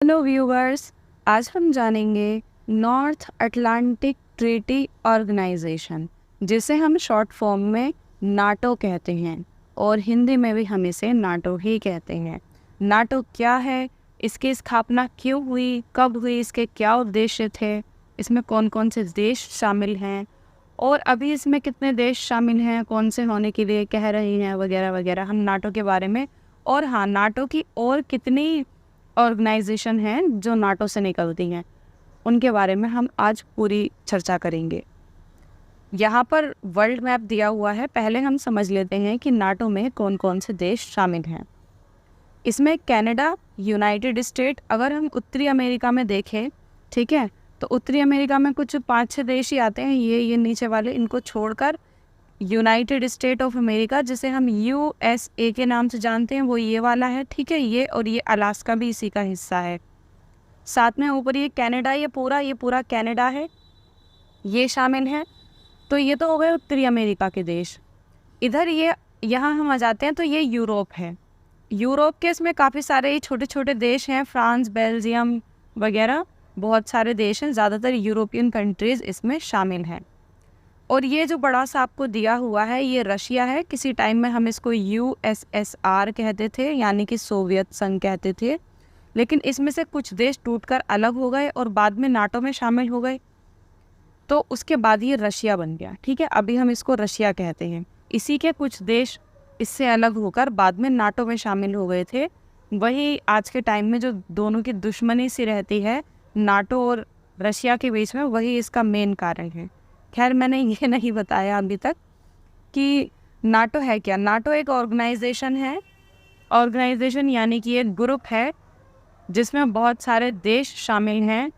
Hello viewers, आज हम जानेंगे नॉर्थ अटलांटिक ट्रीटी ऑर्गेनाइजेशन, जिसे हम शॉर्ट फॉर्म में नाटो कहते हैं और हिंदी में भी हम इसे नाटो ही कहते हैं। नाटो क्या है, इसकी स्थापना क्यों हुई, कब हुई, इसके क्या उद्देश्य थे, इसमें कौन कौन से देश शामिल हैं और अभी इसमें कितने देश शामिल हैं, कौन से होने के लिए कह रहे हैं, वगैरह वगैरह हम नाटो के बारे में। और हाँ, नाटो की और कितनी ऑर्गेनाइजेशन हैं जो नाटो से निकलती हैं, उनके बारे में हम आज पूरी चर्चा करेंगे। यहाँ पर वर्ल्ड मैप दिया हुआ है। पहले हम समझ लेते हैं कि नाटो में कौन कौन से देश शामिल हैं। इसमें कनाडा, यूनाइटेड स्टेट, अगर हम उत्तरी अमेरिका में देखें, ठीक है, तो उत्तरी अमेरिका में कुछ 5-6 देश ही आते हैं, ये नीचे वाले, इनको छोड़कर यूनाइटेड स्टेट ऑफ अमेरिका, जिसे हम USA के नाम से जानते हैं, वो ये वाला है, ठीक है, ये और ये अलास्का भी इसी का हिस्सा है। साथ में ऊपर ये कनाडा, ये पूरा कनाडा है, ये शामिल है। तो ये तो हो गए उत्तरी अमेरिका के देश। इधर ये यहाँ हम आ जाते हैं तो ये यूरोप है। यूरोप के इसमें काफ़ी सारे छोटे छोटे देश हैं, फ्रांस, बेल्जियम वगैरह बहुत सारे देश हैं, ज़्यादातर यूरोपियन कंट्रीज़ इसमें शामिल हैं। और ये जो बड़ा सा आपको दिया हुआ है, ये रशिया है। किसी टाइम में हम इसको USSR कहते थे, यानी कि सोवियत संघ कहते थे, लेकिन इसमें से कुछ देश टूटकर अलग हो गए और बाद में नाटो में शामिल हो गए, तो उसके बाद ये रशिया बन गया, ठीक है। अभी हम इसको रशिया कहते हैं। इसी के कुछ देश इससे अलग होकर बाद में नाटो में शामिल हो गए थे। वही आज के टाइम में जो दोनों की दुश्मनी सी रहती है नाटो और रशिया के बीच में, वही इसका मेन कारण है। खैर, मैंने ये नहीं बताया अभी तक कि नाटो है क्या। नाटो एक ऑर्गेनाइजेशन है। ऑर्गेनाइजेशन यानी कि एक ग्रुप है जिसमें बहुत सारे देश शामिल हैं।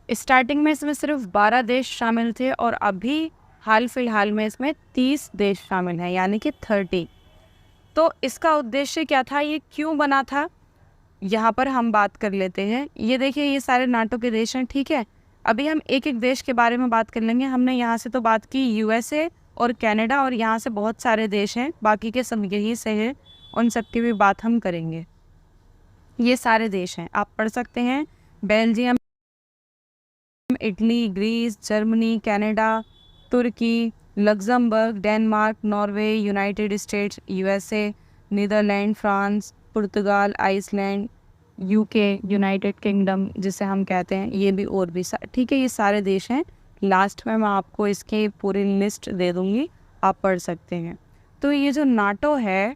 स्टार्टिंग में इसमें सिर्फ 12 देश शामिल थे और अभी हाल फिलहाल में इसमें 30 देश शामिल हैं, यानी कि 30। तो इसका उद्देश्य क्या था, ये क्यों बना था, यहाँ पर हम बात कर लेते हैं। ये देखिए, ये सारे नाटो के देश हैं, ठीक है। अभी हम एक एक देश के बारे में बात कर लेंगे। हमने यहाँ से तो बात की USA और कनाडा, और यहाँ से बहुत सारे देश हैं, बाकी के सब यहीं से हैं, उन सब की भी बात हम करेंगे। ये सारे देश हैं, आप पढ़ सकते हैं। Belgium, Italy, Greece, Germany, Canada, तुर्की, Luxembourg, Denmark, Norway, United States, USA, Netherlands, France, पुर्तगाल, आइसलैंड, UK, यूनाइटेड किंगडम जिसे हम कहते हैं, ये भी और भी ठीक है, ये सारे देश हैं। लास्ट में मैं आपको इसकी पूरी लिस्ट दे दूँगी, आप पढ़ सकते हैं। तो ये जो नाटो है,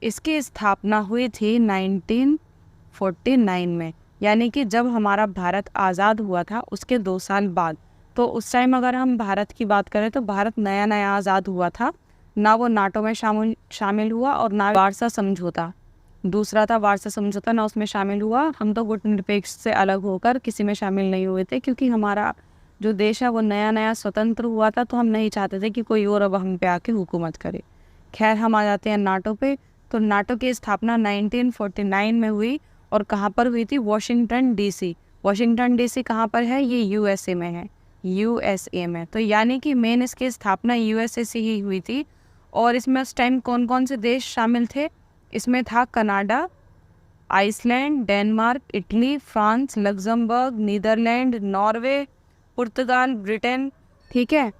इसकी स्थापना हुई थी 1949 में, यानी कि जब हमारा भारत आज़ाद हुआ था उसके 2 साल बाद। तो उस टाइम अगर हम भारत की बात करें तो भारत नया नया आज़ाद हुआ था, ना वो नाटो में शामिल हुआ और ना वार्सा समझौता, दूसरा था वार्सा समझौता, ना उसमें शामिल हुआ। हम तो गुटनिरपेक्ष से अलग होकर किसी में शामिल नहीं हुए थे, क्योंकि हमारा जो देश है वो नया नया स्वतंत्र हुआ था, तो हम नहीं चाहते थे कि कोई और अब हम पे आके हुकूमत करे। खैर, हम आ जाते हैं नाटो पे। तो नाटो की स्थापना 1949 में हुई, और कहाँ पर हुई थी, वाशिंगटन DC। वाशिंगटन DC कहाँ पर है, ये USA में है, USA में। तो यानी कि मेन इसकी स्थापना USA से ही हुई थी। और इसमें उस टाइम कौन कौन से देश शामिल थे, इसमें था Canada, Iceland, Denmark, Italy, France, Luxembourg, Netherlands, Norway, पुर्तगाल, ब्रिटेन, ठीक है,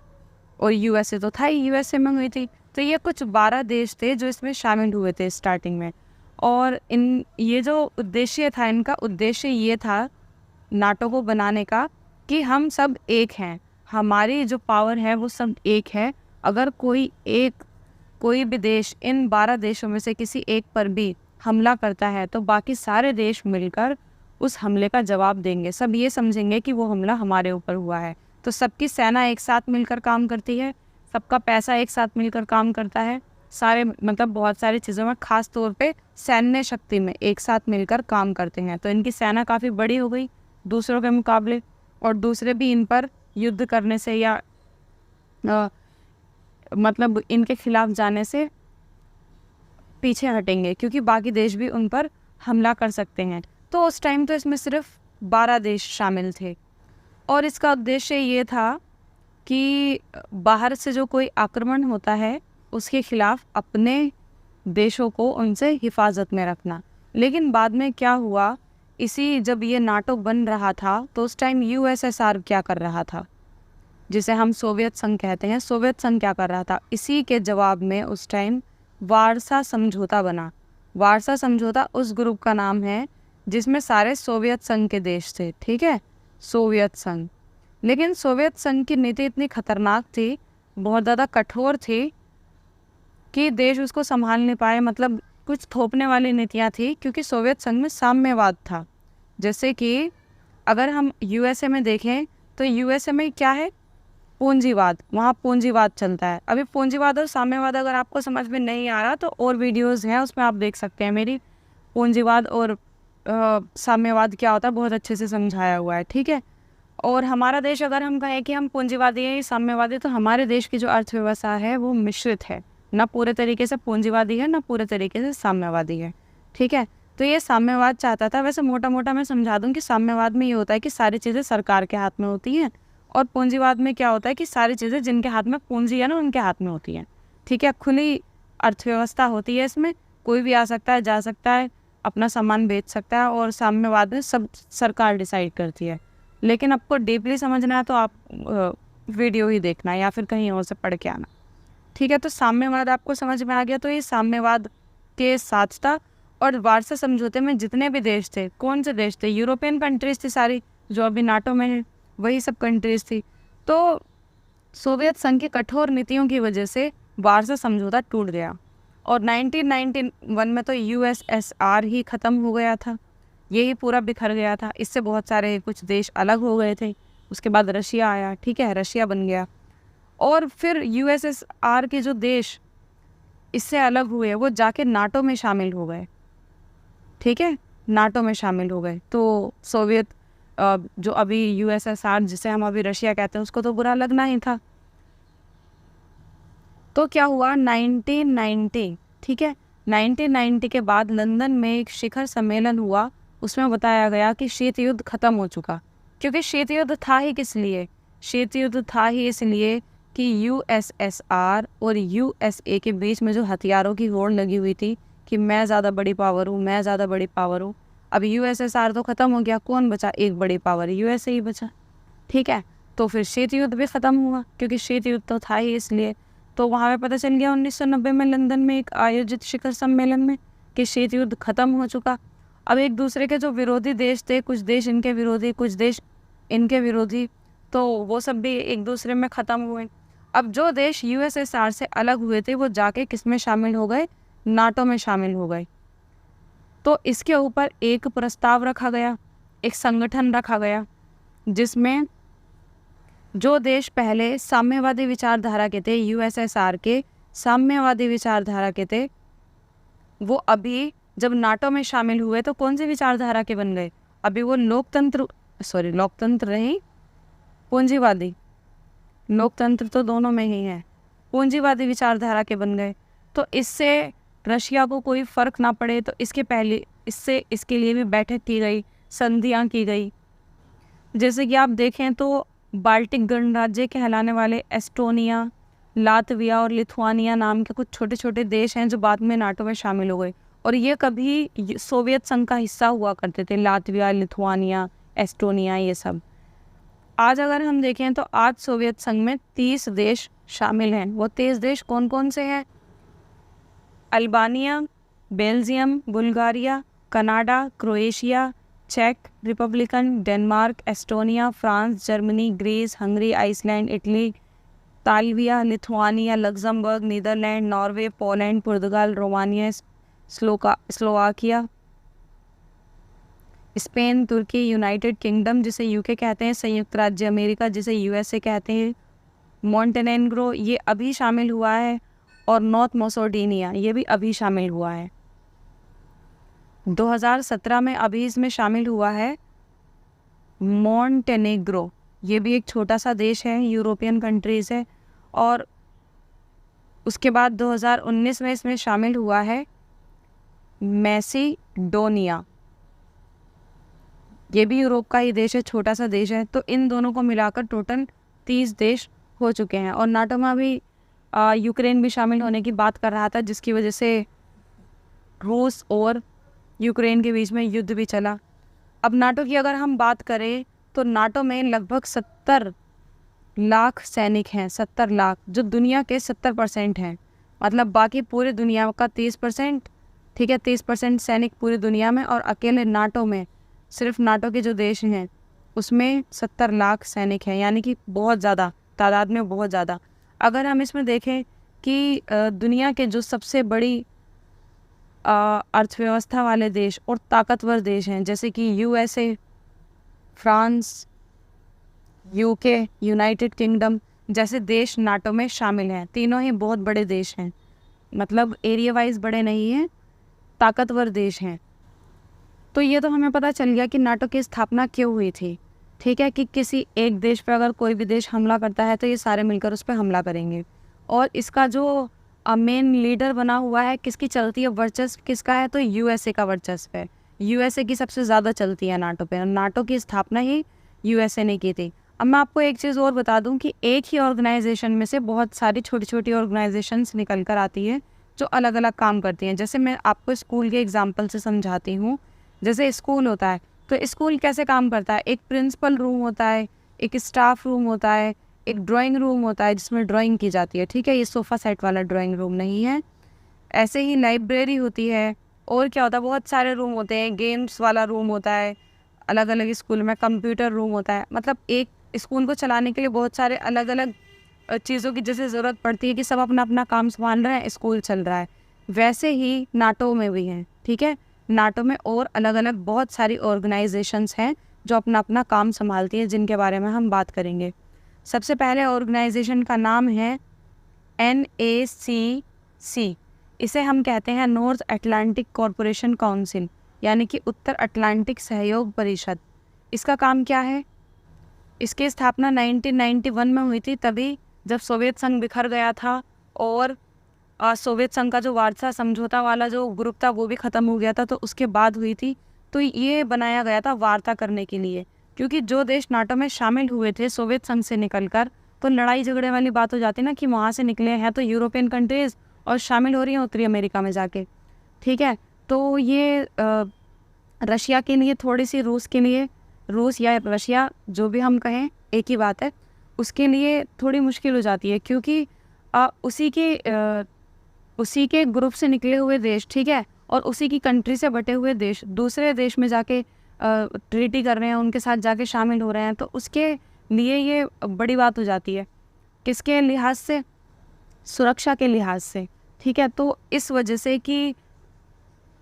और USA तो था ही, USA में हुई थी। तो ये कुछ 12 देश थे जो इसमें शामिल हुए थे स्टार्टिंग में। और ये जो उद्देश्य था, इनका उद्देश्य ये था नाटो को बनाने का कि हम सब एक हैं, हमारी जो पावर है वो सब एक है। अगर कोई भी देश इन 12 देशों में से किसी एक पर भी हमला करता है तो बाकी सारे देश मिलकर उस हमले का जवाब देंगे। सब ये समझेंगे कि वो हमला हमारे ऊपर हुआ है। तो सबकी सेना एक साथ मिलकर काम करती है, सबका पैसा एक साथ मिलकर काम करता है, सारे मतलब बहुत सारी चीज़ों में, ख़ास तौर पे सैन्य शक्ति में एक साथ मिलकर काम करते हैं। तो इनकी सेना काफ़ी बड़ी हो गई दूसरों के मुकाबले, और दूसरे भी इन पर युद्ध करने से या मतलब इनके खिलाफ जाने से पीछे हटेंगे, क्योंकि बाकी देश भी उन पर हमला कर सकते हैं। तो उस टाइम तो इसमें सिर्फ 12 देश शामिल थे, और इसका उद्देश्य ये था कि बाहर से जो कोई आक्रमण होता है उसके खिलाफ अपने देशों को उनसे हिफाजत में रखना। लेकिन बाद में क्या हुआ इसी जब ये नाटो बन रहा था तो उस टाइम यूएसएसआर क्या कर रहा था, जिसे हम सोवियत संघ कहते हैं, सोवियत संघ क्या कर रहा था, इसी के जवाब में उस टाइम वारसा समझौता बना। वारसा समझौता उस ग्रुप का नाम है जिसमें सारे सोवियत संघ के देश थे, ठीक है, सोवियत संघ। लेकिन सोवियत संघ की नीति इतनी खतरनाक थी, बहुत ज़्यादा कठोर थी कि देश उसको संभाल नहीं पाए, मतलब कुछ थोपने वाली नीतियाँ थी, क्योंकि सोवियत संघ में साम्यवाद था। जैसे कि अगर हम यूएसए में देखें तो यूएसए में क्या है, पूंजीवाद, वहाँ पूंजीवाद चलता है। अभी पूंजीवाद और साम्यवाद अगर आपको समझ में नहीं आ रहा तो और वीडियोस हैं, उसमें आप देख सकते हैं मेरी, पूंजीवाद और साम्यवाद क्या होता है बहुत अच्छे से समझाया हुआ है, ठीक है। और हमारा देश, अगर हम कहें कि हम पूंजीवादी हैं साम्यवादी, तो हमारे देश की जो अर्थव्यवस्था है वो मिश्रित है, ना पूरे तरीके से पूंजीवादी है ना पूरे तरीके से साम्यवादी है, ठीक है। तो ये साम्यवाद चाहता था, वैसे मोटा मोटा मैं समझा दूं कि साम्यवाद में ये होता है कि सारी चीज़ें सरकार के हाथ में होती हैं, और पूंजीवाद में क्या होता है कि सारी चीज़ें जिनके हाथ में पूंजी है ना उनके हाथ में होती हैं, ठीक है। खुली अर्थव्यवस्था होती है, इसमें कोई भी आ सकता है, जा सकता है, अपना सामान बेच सकता है, और साम्यवाद में सब सरकार डिसाइड करती है। लेकिन आपको डीपली समझना है तो आप वीडियो ही देखना या फिर कहीं और से पढ़ के आना, ठीक है। तो साम्यवाद आपको समझ में आ गया। तो ये साम्यवाद के साथ था, और वारसा समझौते में जितने भी देश थे, कौन से देश थे, यूरोपियन कंट्रीज थी सारी, जो अभी नाटो में है वही सब कंट्रीज थी। तो सोवियत संघ की कठोर नीतियों की वजह से वारसा समझौता टूट गया, और 1991 में तो यूएसएसआर ही ख़त्म हो गया था, यही पूरा बिखर गया था। इससे बहुत सारे कुछ देश अलग हो गए थे। उसके बाद रशिया आया, ठीक है, रशिया बन गया, और फिर यूएसएसआर के जो देश इससे अलग हुए वो जाके नाटो में शामिल हो गए, ठीक है, नाटो में शामिल हो गए। तो सोवियत जो अभी यूएसएसआर, जिसे हम अभी रशिया कहते हैं, उसको तो बुरा लगना ही था। तो क्या हुआ, 1990, ठीक है, 1990 के बाद लंदन में एक शिखर सम्मेलन हुआ। उसमें बताया गया कि शीत युद्ध खत्म हो चुका, क्योंकि शीत युद्ध था ही किस लिए, शीत युद्ध था ही इसलिए कि यूएसएसआर और यूएसए के बीच में जो हथियारों की होड़ लगी हुई थी कि मैं ज़्यादा बड़ी पावर हूँ, मैं ज़्यादा बड़ी पावर हूँ। अब यूएसएसआर तो ख़त्म हो गया, कौन बचा, एक बड़ी पावर यूएसए ही बचा, ठीक है। तो फिर शीत युद्ध भी ख़त्म हुआ, क्योंकि शीत युद्ध तो था ही इसलिए। तो वहाँ पे पता चल गया 1990 में लंदन में एक आयोजित शिखर सम्मेलन में कि शीत युद्ध खत्म हो चुका। अब एक दूसरे के जो विरोधी देश थे, कुछ देश इनके विरोधी, कुछ देश इनके विरोधी, तो वो सब भी एक दूसरे में ख़त्म हुए। अब जो देश यूएसएसआर से अलग हुए थे वो जाके किस में शामिल हो गए, नाटो में शामिल हो गए। तो इसके ऊपर एक प्रस्ताव रखा गया, एक संगठन रखा गया, जिसमें जो देश पहले साम्यवादी विचारधारा के थे, यूएसएसआर के साम्यवादी विचारधारा के थे, वो अभी जब नाटो में शामिल हुए तो कौन सी विचारधारा के बन गए, अभी वो लोकतंत्र नहीं, पूंजीवादी, लोकतंत्र तो दोनों में ही है, पूंजीवादी विचारधारा के बन गए। तो इससे रशिया को कोई फ़र्क ना पड़े, तो इसके लिए भी बैठक की गई, संधियाँ की गई। जैसे कि आप देखें तो बाल्टिक गणराज्य कहलाने वाले एस्टोनिया, लातविया और लिथुआनिया नाम के कुछ छोटे छोटे देश हैं जो बाद में नाटो में शामिल हो गए, और ये कभी सोवियत संघ का हिस्सा हुआ करते थे, लातविया, लिथुआनिया, एस्टोनिया, ये सब। आज अगर हम देखें तो आज सोवियत संघ में 30 देश शामिल हैं। वो 30 देश कौन कौन से हैं, Albania, Belgium, Bulgaria, Canada, Croatia, चेक Republican, Denmark, Estonia, France, Germany, Greece, Hungary, Iceland, Italy, तालिविया, Lithuania, Luxembourg, Netherlands, Norway, Poland, पुर्तगाल, रोमानिया, स्लोवाकिया, स्पेन, तुर्की, यूनाइटेड किंगडम जिसे यूके कहते हैं, संयुक्त राज्य अमेरिका जिसे यूएसए कहते हैं, मॉन्टेनेग्रो ये अभी शामिल हुआ है, और नॉर्थ मैसेडोनिया ये भी अभी शामिल हुआ है। 2017 में अभी इसमें शामिल हुआ है मॉन्टेनेग्रो, ये भी एक छोटा सा देश है, यूरोपियन कंट्रीज़ है। और उसके बाद 2019 में इसमें शामिल हुआ है मैसेडोनिया, ये भी यूरोप का ही देश है, छोटा सा देश है। तो इन दोनों को मिलाकर टोटल 30 देश हो चुके हैं। और नाटो में अभी यूक्रेन भी शामिल होने की बात कर रहा था, जिसकी वजह से रूस और यूक्रेन के बीच में युद्ध भी चला। अब नाटो की अगर हम बात करें तो नाटो में लगभग 70 लाख सैनिक हैं, 70 लाख, जो दुनिया के 70% हैं। मतलब बाकी पूरी दुनिया का 30%, ठीक है, 30% सैनिक पूरी दुनिया में, और अकेले नाटो में, सिर्फ नाटो के जो देश हैं उसमें 70 लाख सैनिक हैं, यानी कि बहुत ज़्यादा तादाद में, बहुत ज़्यादा। अगर हम इसमें देखें कि दुनिया के जो सबसे बड़ी अर्थव्यवस्था वाले देश और ताकतवर देश हैं, जैसे कि USA, France, UK, United kingdom जैसे देश नाटो में शामिल हैं। तीनों ही बहुत बड़े देश हैं, मतलब एरिया वाइज बड़े नहीं हैं, ताकतवर देश हैं। तो ये तो हमें पता चल गया कि नाटो की स्थापना क्यों हुई थी, ठीक है, कि किसी एक देश पर अगर कोई भी देश हमला करता है तो ये सारे मिलकर उस पर हमला करेंगे। और इसका जो मेन लीडर बना हुआ है, किसकी चलती है, वर्चस्व किसका है, तो यूएसए का वर्चस्व है। यूएसए की सबसे ज़्यादा चलती है नाटो पे। नाटो की स्थापना ही यूएसए ने की थी। अब मैं आपको एक चीज़ और बता दूं कि एक ही ऑर्गेनाइजेशन में से बहुत सारी छोटी छोटी ऑर्गेनाइजेशंस निकल कर आती है जो अलग अलग काम करती हैं। जैसे मैं आपको स्कूल के एग्जाम्पल से समझाती हूँ। जैसे स्कूल होता है तो स्कूल कैसे काम करता है, एक प्रिंसिपल रूम होता है, एक स्टाफ रूम होता है, एक ड्राइंग रूम होता है जिसमें ड्राइंग की जाती है, ठीक है, ये सोफ़ा सेट वाला ड्राइंग रूम नहीं है। ऐसे ही लाइब्रेरी होती है, और क्या होता है, बहुत सारे रूम होते हैं, गेम्स वाला रूम होता है अलग अलग स्कूल में, कंप्यूटर रूम होता है। मतलब एक स्कूल को चलाने के लिए बहुत सारे अलग अलग चीज़ों की जैसे ज़रूरत पड़ती है कि सब अपना अपना काम संभाल रहे हैं, स्कूल चल रहा है। वैसे ही नाटो में भी हैं, ठीक है, नाटो में और अलग अलग बहुत सारी ऑर्गेनाइजेशंस हैं जो अपना अपना काम संभालती हैं, जिनके बारे में हम बात करेंगे। सबसे पहले ऑर्गेनाइजेशन का नाम है NACC। इसे हम कहते हैं नॉर्थ अटलांटिक कॉरपोरेशन काउंसिल, यानी कि उत्तर अटलांटिक सहयोग परिषद। इसका काम क्या है, इसकी स्थापना 1991 में हुई थी, तभी जब सोवियत संघ बिखर गया था और सोवियत संघ का जो वार्सा समझौता वाला जो ग्रुप था वो भी ख़त्म हो गया था, तो उसके बाद हुई थी। तो ये बनाया गया था वार्ता करने के लिए, क्योंकि जो देश नाटो में शामिल हुए थे सोवियत संघ से निकलकर, तो लड़ाई झगड़े वाली बात हो जाती ना कि वहाँ से निकले हैं तो यूरोपियन कंट्रीज़ और शामिल हो रही हैं उत्तरी अमेरिका में जाके, ठीक है। तो ये रशिया के लिए थोड़ी सी, रूस के लिए, रूस या रशिया जो भी हम कहें एक ही बात है, उसके लिए थोड़ी मुश्किल हो जाती है, क्योंकि उसी के ग्रुप से निकले हुए देश, ठीक है, और उसी की कंट्री से बटे हुए देश दूसरे देश में जाके ट्रीटी कर रहे हैं, उनके साथ जाके शामिल हो रहे हैं, तो उसके लिए ये बड़ी बात हो जाती है। किसके लिहाज से, सुरक्षा के लिहाज से, ठीक है। तो इस वजह से कि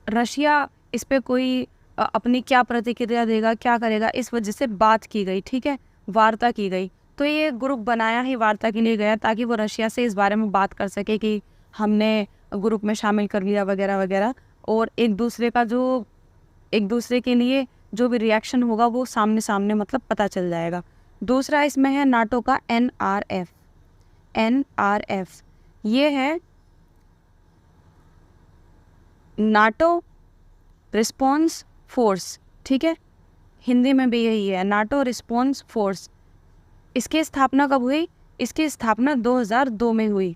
रशिया इस पे कोई अपनी क्या प्रतिक्रिया देगा, क्या करेगा, इस वजह से बात की गई, ठीक है, वार्ता की गई। तो ये ग्रुप बनाया ही वार्ता के लिए गया ताकि वो रशिया से इस बारे में बात कर सके कि हमने ग्रुप में शामिल कर लिया वगैरह वगैरह, और एक दूसरे के लिए जो भी रिएक्शन होगा वो सामने सामने मतलब पता चल जाएगा। दूसरा इसमें है नाटो का NRF। ये है नाटो रिस्पॉन्स फोर्स, ठीक है, हिंदी में भी यही है, नाटो रिस्पॉन्स फोर्स। इसकी स्थापना कब हुई, इसकी स्थापना 2002 में हुई।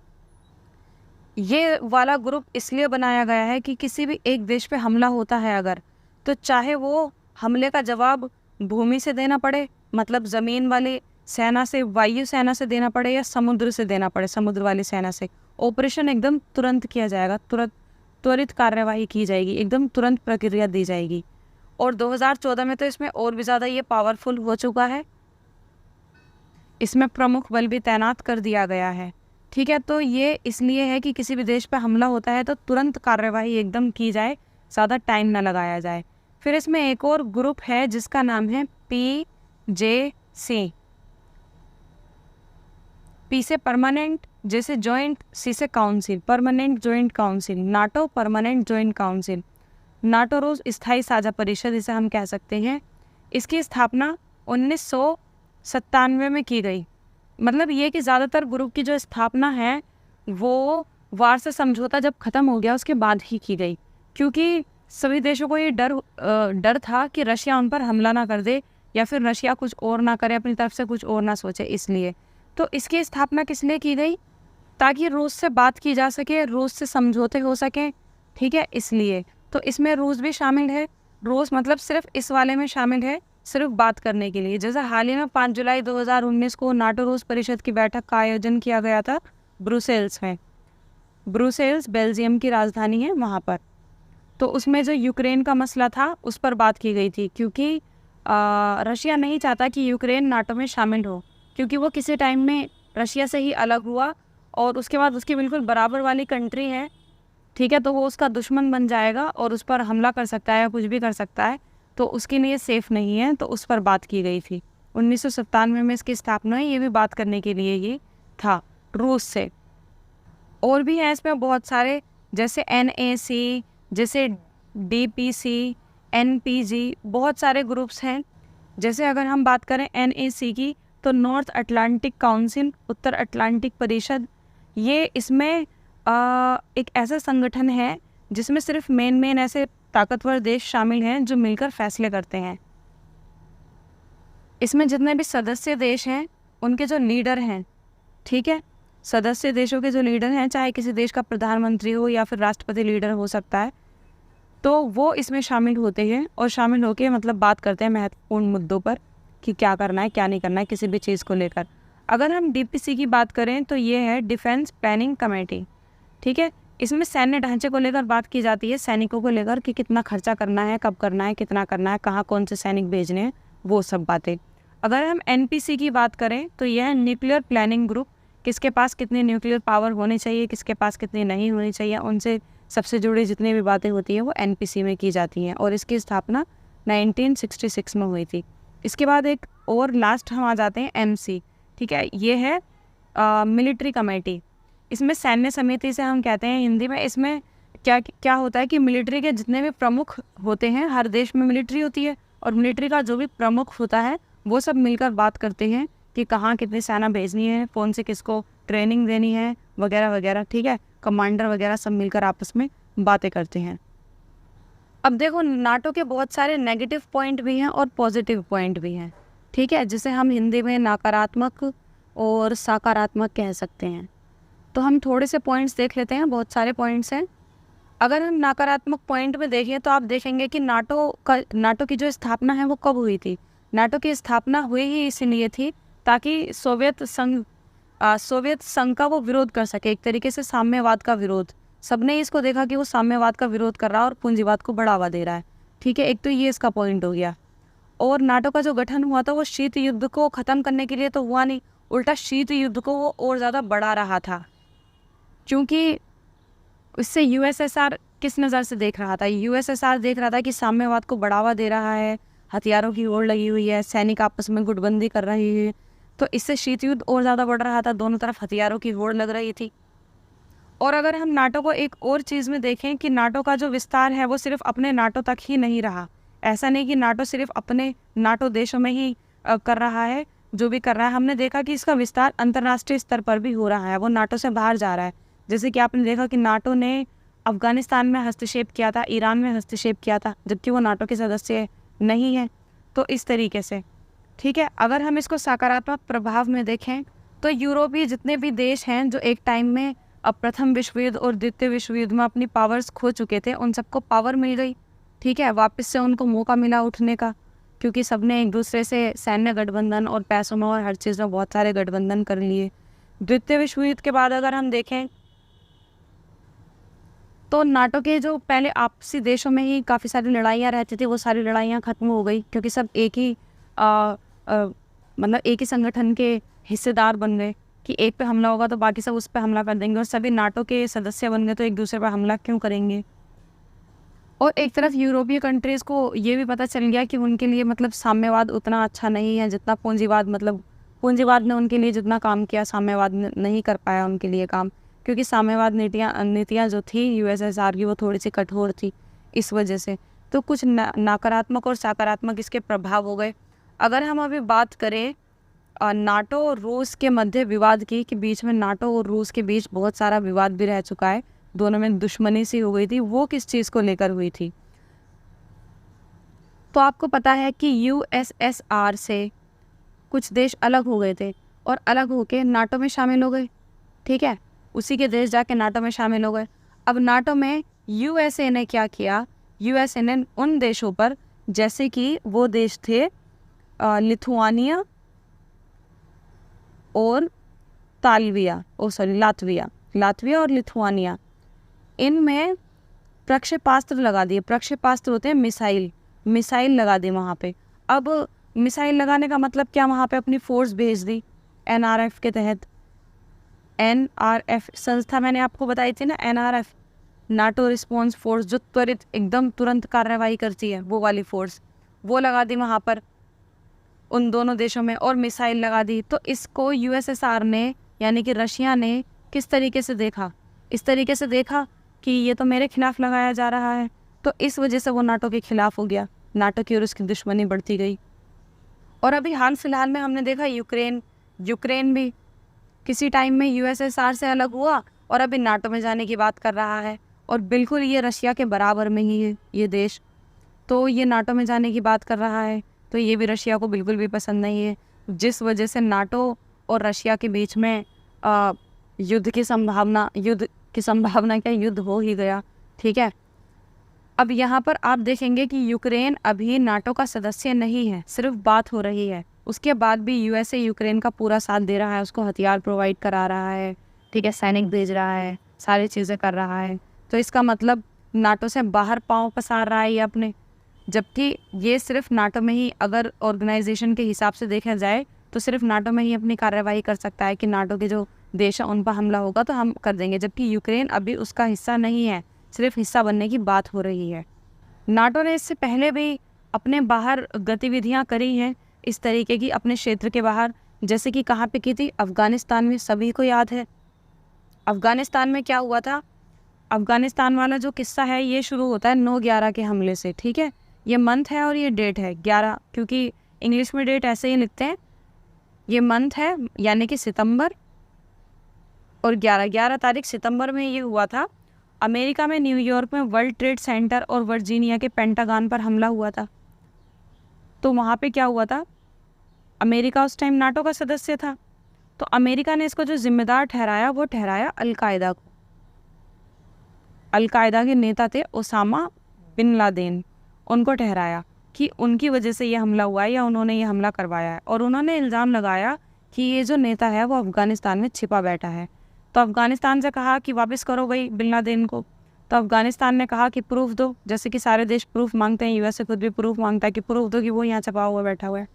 ये वाला ग्रुप इसलिए बनाया गया है कि किसी भी एक देश पे हमला होता है अगर, तो चाहे वो हमले का जवाब भूमि से देना पड़े, मतलब ज़मीन वाली सेना से, वायु सेना से देना पड़े, या समुद्र से देना पड़े, समुद्र वाली सेना से, ऑपरेशन एकदम तुरंत किया जाएगा, त्वरित कार्यवाही की जाएगी, एकदम तुरंत प्रक्रिया दी जाएगी। और 2014 में तो इसमें और भी ज़्यादा ये पावरफुल हो चुका है, इसमें प्रमुख बल भी तैनात कर दिया गया है, ठीक है। तो ये इसलिए है कि किसी भी देश पर हमला होता है तो तुरंत कार्यवाही एकदम की जाए, ज़्यादा टाइम ना लगाया जाए। फिर इसमें एक और ग्रुप है जिसका नाम है PJC। P से परमानेंट, J से जॉइंट, C से council, permanent joint council, NATO permanent joint council, NATO रूस स्थायी साझा परिषद इसे हम कह सकते हैं। इसकी स्थापना 1997 में की गई। मतलब ये कि ज़्यादातर ग्रुप की जो स्थापना है वो वार्सा समझौता जब ख़त्म हो गया उसके बाद ही की गई, क्योंकि सभी देशों को ये डर था कि रशिया उन पर हमला ना कर दे, या फिर रशिया कुछ और ना करे, अपनी तरफ से कुछ और ना सोचे, इसलिए। तो इसकी स्थापना किस लिए की गई, ताकि रूस से बात की जा सके, रूस से समझौते हो सकें, ठीक है, इसलिए। तो इसमें रूस भी शामिल है, रूस मतलब सिर्फ इस वाले में शामिल है, सिर्फ बात करने के लिए। जैसे हाल ही में 5 जुलाई 2019 को नाटो रूस परिषद की बैठक का आयोजन किया गया था ब्रुसेल्स में। ब्रुसेल्स बेल्जियम की राजधानी है वहाँ पर। तो उसमें जो यूक्रेन का मसला था उस पर बात की गई थी, क्योंकि रशिया नहीं चाहता कि यूक्रेन नाटो में शामिल हो, क्योंकि वो किसी टाइम में रशिया से ही अलग हुआ और उसके बाद उसकी बिल्कुल बराबर वाली कंट्री है, ठीक है, तो वो उसका दुश्मन बन जाएगा और उस पर हमला कर सकता है या कुछ भी कर सकता है, तो उसके लिए सेफ़ नहीं है। तो उस पर बात की गई थी। 1997 में इसकी स्थापना हुई, ये भी बात करने के लिए ही था रूस से। और भी हैं इसमें बहुत सारे, जैसे NAC, जैसे DPC, NPG, बहुत सारे ग्रुप्स हैं। जैसे अगर हम बात करें NAC की, तो नॉर्थ अटलांटिक काउंसिल, उत्तर अटलांटिक परिषद, ये इसमें एक ऐसा संगठन है जिसमें सिर्फ मेन ऐसे ताकतवर देश शामिल हैं जो मिलकर फैसले करते हैं। इसमें जितने भी सदस्य देश हैं उनके जो लीडर हैं, ठीक है, सदस्य देशों के जो लीडर हैं, चाहे किसी देश का प्रधानमंत्री हो या फिर राष्ट्रपति लीडर हो सकता है, तो वो इसमें शामिल होते हैं और शामिल होकर मतलब बात करते हैं महत्वपूर्ण मुद्दों पर कि क्या करना है क्या नहीं करना है किसी भी चीज़ को लेकर। अगर हम DPC की बात करें तो ये है डिफेंस प्लानिंग कमेटी, ठीक है। इसमें सैन्य ढांचे को लेकर बात की जाती है, सैनिकों को लेकर कि कितना खर्चा करना है, कब करना है, कितना करना है, कहाँ कौन से सैनिक भेजने हैं, वो सब बातें। अगर हम NPC की बात करें तो यह है न्यूक्लियर प्लानिंग ग्रुप, किसके पास कितनी न्यूक्लियर पावर होनी चाहिए, किसके पास कितनी नहीं होनी चाहिए, उनसे सबसे जुड़ी जितनी भी बातें होती हैं वो NPC में की जाती हैं। और इसकी स्थापना 1966 में हुई थी। इसके बाद एक और लास्ट हम आ जाते हैं MC, ठीक है, ये है मिलिट्री कमेटी। इसमें सैन्य समिति से हम कहते हैं हिंदी में। इसमें क्या क्या होता है कि मिलिट्री के जितने भी प्रमुख होते हैं, हर देश में मिलिट्री होती है, और मिलिट्री का जो भी प्रमुख होता है वो सब मिलकर बात करते हैं कि कहाँ कितनी सेना भेजनी है, कौन से किसको ट्रेनिंग देनी है, वगैरह वगैरह, ठीक है, कमांडर वगैरह सब मिलकर आपस में बातें करते हैं। अब देखो, नाटो के बहुत सारे नेगेटिव पॉइंट भी हैं और पॉजिटिव पॉइंट भी हैं, ठीक है, जिसे हम हिंदी में नकारात्मक और सकारात्मक कह सकते हैं। तो हम थोड़े से पॉइंट्स देख लेते हैं, बहुत सारे पॉइंट्स हैं। अगर हम नकारात्मक पॉइंट में देखें तो आप देखेंगे कि नाटो की जो स्थापना है वो कब हुई थी। नाटो की स्थापना हुई ही इसीलिए थी ताकि सोवियत संघ का वो विरोध कर सके, एक तरीके से साम्यवाद का विरोध। सबने इसको देखा कि वो साम्यवाद का विरोध कर रहा है और पूंजीवाद को बढ़ावा दे रहा है, ठीक है, एक तो ये इसका पॉइंट हो गया। और नाटो का जो गठन हुआ था वो शीत युद्ध को ख़त्म करने के लिए तो हुआ नहीं, उल्टा शीत युद्ध को वो और ज़्यादा बढ़ा रहा था, क्योंकि इससे USSR किस नज़र से देख रहा था, USSR देख रहा था कि साम्यवाद को बढ़ावा दे रहा है, हथियारों की होड़ लगी हुई है, सैनिक आपस में गुटबंदी कर रही है, तो इससे शीत युद्ध और ज़्यादा बढ़ रहा था, दोनों तरफ हथियारों की होड़ लग रही थी। और अगर हम नाटो को एक और चीज़ में देखें कि नाटो का जो विस्तार है वो सिर्फ अपने नाटो तक ही नहीं रहा। ऐसा नहीं कि नाटो सिर्फ अपने नाटो देशों में ही कर रहा है, जो भी कर रहा है, हमने देखा कि इसका विस्तार अंतर्राष्ट्रीय स्तर पर भी हो रहा है, वो नाटो से बाहर जा रहा है। जैसे कि आपने देखा कि नाटो ने अफ़गानिस्तान में हस्तक्षेप किया था, ईरान में हस्तक्षेप किया था, जबकि वो नाटो के सदस्य नहीं है। तो इस तरीके से, ठीक है। अगर हम इसको सकारात्मक प्रभाव में देखें तो यूरोपीय जितने भी देश हैं जो एक टाइम में प्रथम विश्व युद्ध और द्वितीय विश्व युद्ध में अपनी पावर्स खो चुके थे, उन सबको पावर मिल गई, ठीक है, वापस से उनको मौका मिला उठने का, क्योंकि सबने एक दूसरे से सैन्य गठबंधन और पैसों में और हर चीज़ में बहुत सारे गठबंधन कर लिए। द्वितीय विश्व युद्ध के बाद अगर हम देखें तो नाटो के जो पहले आपसी देशों में ही काफ़ी सारी लड़ाइयाँ रहती थी, वो सारी लड़ाइयाँ ख़त्म हो गई, क्योंकि सब एक ही मतलब एक ही संगठन के हिस्सेदार बन गए कि एक पे हमला होगा तो बाकी सब उस पर हमला कर देंगे, और सभी नाटो के सदस्य बन गए तो एक दूसरे पर हमला क्यों करेंगे। और एक तरफ यूरोपीय कंट्रीज़ को ये भी पता चल गया कि उनके लिए मतलब साम्यवाद उतना अच्छा नहीं है जितना पूंजीवाद, मतलब पूंजीवाद ने उनके लिए जितना काम किया साम्यवाद ने नहीं कर पाया उनके लिए काम, क्योंकि साम्यवाद नीतियाँ जो थी USSR की वो थोड़ी सी कठोर थी इस वजह से। तो कुछ नकारात्मक और सकारात्मक इसके प्रभाव हो गए। अगर हम अभी बात करें नाटो और रूस के मध्य विवाद की, कि बीच में नाटो और रूस के बीच बहुत सारा विवाद भी रह चुका है, दोनों में दुश्मनी सी हो गई थी, वो किस चीज़ को लेकर हुई थी। तो आपको पता है कि USSR से कुछ देश अलग हो गए थे और अलग होके नाटो में शामिल हो गए, ठीक है, उसी के देश जाके नाटो में शामिल हो गए। अब नाटो में USA ने क्या किया, यूएसए ने उन देशों पर, जैसे कि वो देश थे लिथुआनिया और लातविया और लिथुआनिया, इनमें प्रक्षेपास्त्र लगा दिए। प्रक्षेपास्त्र होते हैं मिसाइल लगा दी वहाँ पे। अब मिसाइल लगाने का मतलब क्या, वहाँ पे अपनी फोर्स भेज दी एनआरएफ के तहत। एनआरएफ संस्था मैंने आपको बताई थी ना, एनआरएफ नाटो रिस्पॉन्स फोर्स, जो त्वरित एकदम तुरंत कार्रवाई करती है, वो वाली फोर्स, वो लगा दी वहाँ पर उन दोनों देशों में, और मिसाइल लगा दी। तो इसको यूएसएसआर ने यानी कि रशिया ने किस तरीके से देखा, इस तरीके से देखा कि ये तो मेरे खिलाफ लगाया जा रहा है, तो इस वजह से वो नाटो के खिलाफ हो गया। नाटो की और उसकी दुश्मनी बढ़ती गई। और अभी हाल फिलहाल में हमने देखा यूक्रेन भी किसी टाइम में यूएसएसआर से अलग हुआ और अभी नाटो में जाने की बात कर रहा है, और बिल्कुल ये रशिया के बराबर में ही है ये देश, तो ये नाटो में जाने की बात कर रहा है। तो ये भी रशिया को बिल्कुल भी पसंद नहीं है, जिस वजह से नाटो और रशिया के बीच में युद्ध की संभावना क्या, युद्ध हो ही गया। ठीक है, अब यहाँ पर आप देखेंगे कि यूक्रेन अभी नाटो का सदस्य नहीं है, सिर्फ बात हो रही है। उसके बाद भी यूएसए यूक्रेन का पूरा साथ दे रहा है, उसको हथियार प्रोवाइड करा रहा है, ठीक है, सैनिक भेज रहा है, सारी चीज़ें कर रहा है। तो इसका मतलब नाटो से बाहर पाँव पसार रहा है ये अपने, जबकि ये सिर्फ नाटो में ही, अगर ऑर्गेनाइजेशन के हिसाब से देखा जाए तो सिर्फ नाटो में ही अपनी कार्रवाई कर सकता है कि नाटो के जो देश है उन पर हमला होगा तो हम कर देंगे, जबकि यूक्रेन अभी उसका हिस्सा नहीं है, सिर्फ हिस्सा बनने की बात हो रही है। नाटो ने इससे पहले भी अपने बाहर गतिविधियां करी हैं इस तरीके की, अपने क्षेत्र के बाहर, जैसे कि कहाँ पे की थी, अफ़गानिस्तान में, सभी को याद है अफ़गानिस्तान में क्या हुआ था। अफ़गानिस्तान वाला जो किस्सा है ये शुरू होता है 9/11 के हमले से। ठीक है, ये मंथ है और ये डेट है 11, क्योंकि इंग्लिश में डेट ऐसे ही लिखते हैं। ये मंथ है यानी कि सितंबर, और 11 तारीख सितंबर में ये हुआ था। अमेरिका में न्यूयॉर्क में वर्ल्ड ट्रेड सेंटर और वर्जीनिया के पेंटागन पर हमला हुआ था। तो वहाँ पे क्या हुआ था, अमेरिका उस टाइम नाटो का सदस्य था, तो अमेरिका ने इसको जो जिम्मेदार ठहराया वो ठहराया अलकायदा को। अलकायदा के नेता थे ओसामा बिन लादेन, उनको ठहराया कि उनकी वजह से ये हमला हुआ है या उन्होंने ये हमला करवाया है, और उन्होंने इल्ज़ाम लगाया कि ये जो नेता है वो अफ़गानिस्तान में छिपा बैठा है। तो अफ़गानिस्तान से कहा कि वापस करो भाई बिन लादेन को। तो अफ़गानिस्तान ने कहा कि प्रूफ दो, जैसे कि सारे देश प्रूफ मांगते हैं, यूएसए खुद भी प्रूफ मांगता है कि प्रूफ दो कि वो यहाँ छपा हुआ बैठा हुआ है।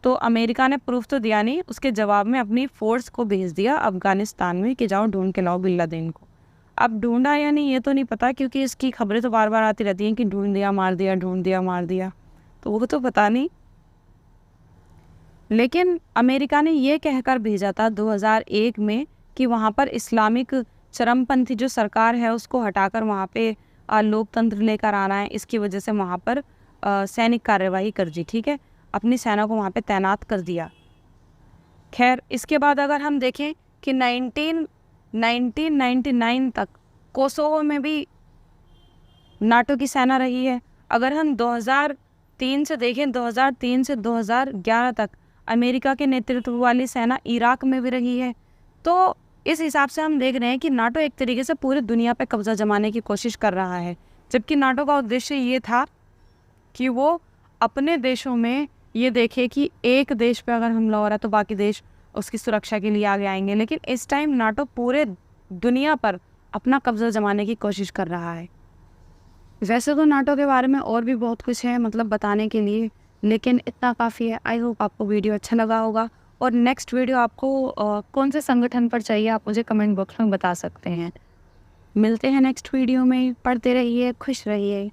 तो अमेरिका ने प्रूफ तो दिया नहीं, उसके जवाब में अपनी फोर्स को भेज दिया अफ़गानिस्तान में कि जाओ ढूंढ के लाओ बिन लादेन को। अब ढूंढा या नहीं ये तो नहीं पता, क्योंकि इसकी खबरें तो बार बार आती रहती हैं कि ढूंढ दिया मार दिया, ढूंढ दिया मार दिया, तो वो तो पता नहीं। लेकिन अमेरिका ने ये कहकर भेजा था 2001 में कि वहाँ पर इस्लामिक चरमपंथी जो सरकार है उसको हटाकर वहाँ पे लोकतंत्र लेकर आना है, इसकी वजह से वहाँ पर सैनिक कार्यवाही कर दी। ठीक है, अपनी सेना को वहाँ पे तैनात कर दिया। खैर, इसके बाद अगर हम देखें कि 1999 तक कोसोवो में भी नाटो की सेना रही है। अगर हम 2003 से देखें, 2003 से 2011 तक अमेरिका के नेतृत्व वाली सेना इराक में भी रही है। तो इस हिसाब से हम देख रहे हैं कि नाटो एक तरीके से पूरी दुनिया पे कब्जा जमाने की कोशिश कर रहा है, जबकि नाटो का उद्देश्य ये था कि वो अपने देशों में ये देखे कि एक देश पे अगर हमला हो रहा है तो बाकी देश उसकी सुरक्षा के लिए आगे आएंगे। लेकिन इस टाइम नाटो पूरे दुनिया पर अपना कब्जा जमाने की कोशिश कर रहा है। वैसे तो नाटो के बारे में और भी बहुत कुछ है मतलब बताने के लिए, लेकिन इतना काफ़ी है। आई होप आपको वीडियो अच्छा लगा होगा, और नेक्स्ट वीडियो आपको कौन से संगठन पर चाहिए आप मुझे कमेंट बॉक्स में बता सकते हैं। मिलते हैं नेक्स्ट वीडियो में। पढ़ते रहिए, खुश रहिए।